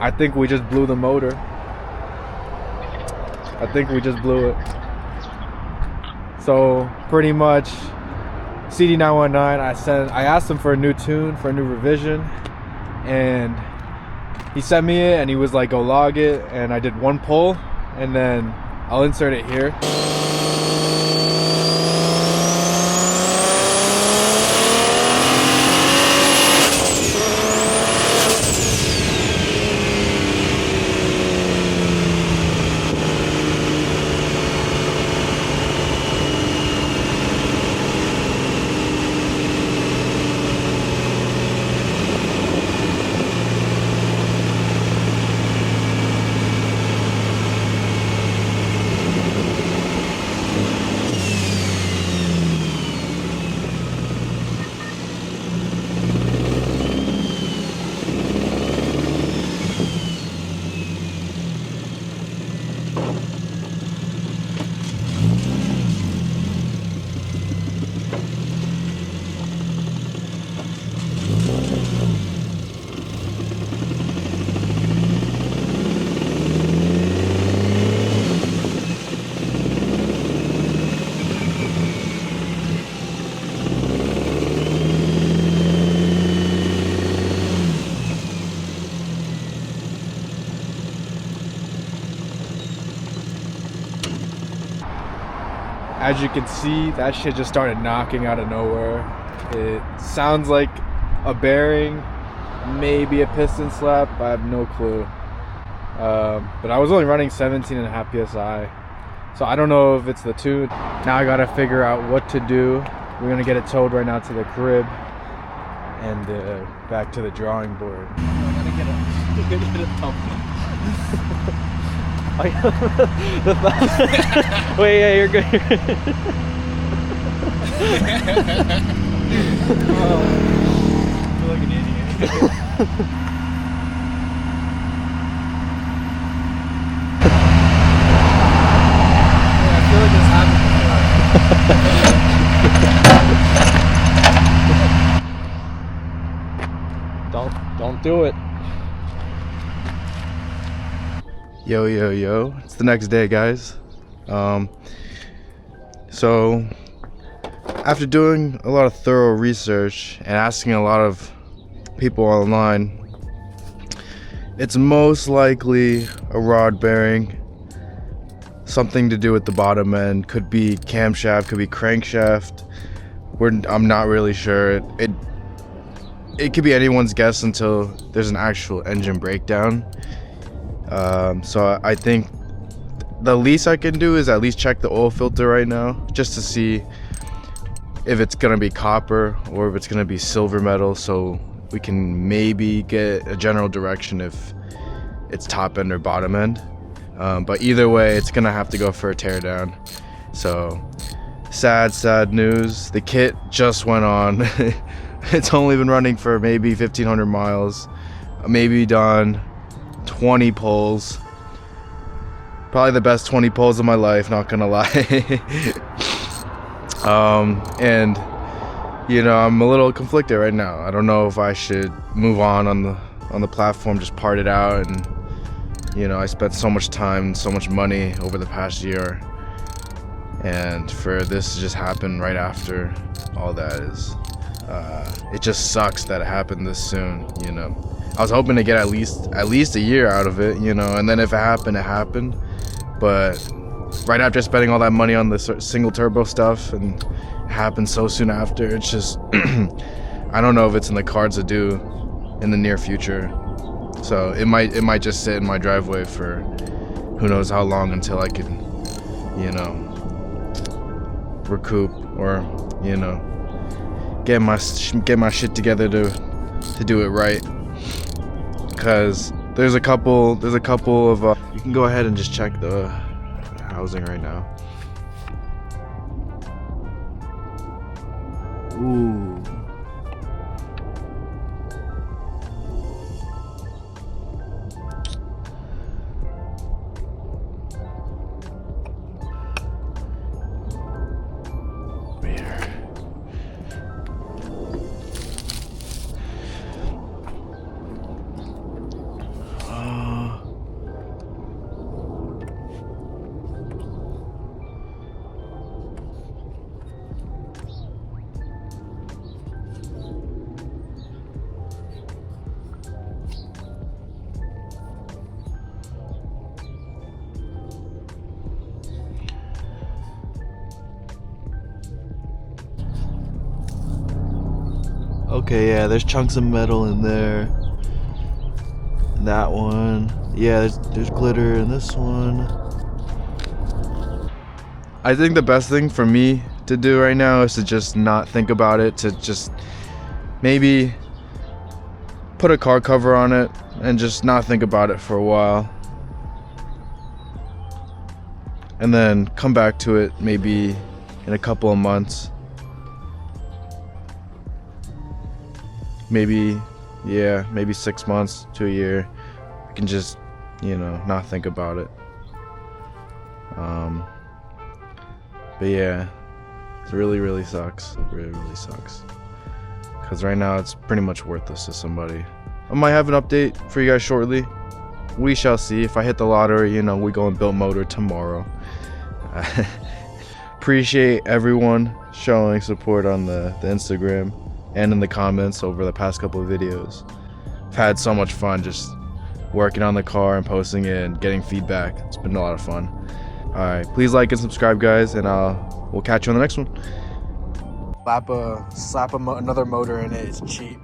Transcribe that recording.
I think we just blew the motor. I think we just blew it. So pretty much CD919, I asked him for a new tune, for a new revision, and he sent me it and he was like, go log it, and I did one pull, and then I'll insert it here. As you can see, that shit just started knocking out of nowhere. It sounds like a bearing, maybe a piston slap, I have no clue. But I was only running 17.5 PSI. So I don't know if it's the tune. Now I gotta figure out what to do. We're gonna get it towed right now to the crib and back to the drawing board. I'm gonna get a thumbnail. Wait, yeah, you're good. Oh, I feel like an idiot. Yeah, I feel like this happened. Don't do it. Yo, it's the next day, guys. So after doing a lot of thorough research and asking a lot of people online, it's most likely a rod bearing, something to do with the bottom end. Could be camshaft, could be crankshaft. I'm not really sure. It could be anyone's guess until there's an actual engine breakdown. So I think the least I can do is at least check the oil filter right now, just to see if it's gonna be copper or if it's gonna be silver metal, so we can maybe get a general direction if it's top end or bottom end. But either way, it's gonna have to go for a teardown. So sad news. The kit just went on. It's only been running for maybe 1,500 miles, maybe done 20 pulls. Probably the best 20 pulls of my life, not gonna lie. And you know, I'm a little conflicted right now. I don't know if I should move on the platform, just part it out. And you know, I spent so much time, so much money over the past year, and for this to just happen right after all that is, it just sucks that it happened this soon. You know, I was hoping to get at least a year out of it, you know, and then if it happened, it happened. But right after spending all that money on the single turbo stuff and it happened so soon after, it's just I don't know if it's in the cards to do in the near future. So it might just sit in my driveway for who knows how long until I can, you know, recoup or, you know, get my shit together to do it right. Because there's a couple of you can go ahead and just check the housing right now. Ooh. Okay, yeah, there's chunks of metal in there. And that one. Yeah, there's glitter in this one. I think the best thing for me to do right now is to just not think about it, to just maybe put a car cover on it and just not think about it for a while. And then come back to it maybe in a couple of months. Maybe 6 months to a year. I can just, not think about it. But yeah, it really sucks. It really sucks. Because right now it's pretty much worthless to somebody. I might have an update for you guys shortly. We shall see. If I hit the lottery, we go and build motor tomorrow. Appreciate everyone showing support on the Instagram and in the comments over the past couple of videos. I've had so much fun just working on the car and posting it and getting feedback. It's been a lot of fun. Alright, please like and subscribe, guys, and we'll catch you on the next one. Slap another motor in it. It's cheap.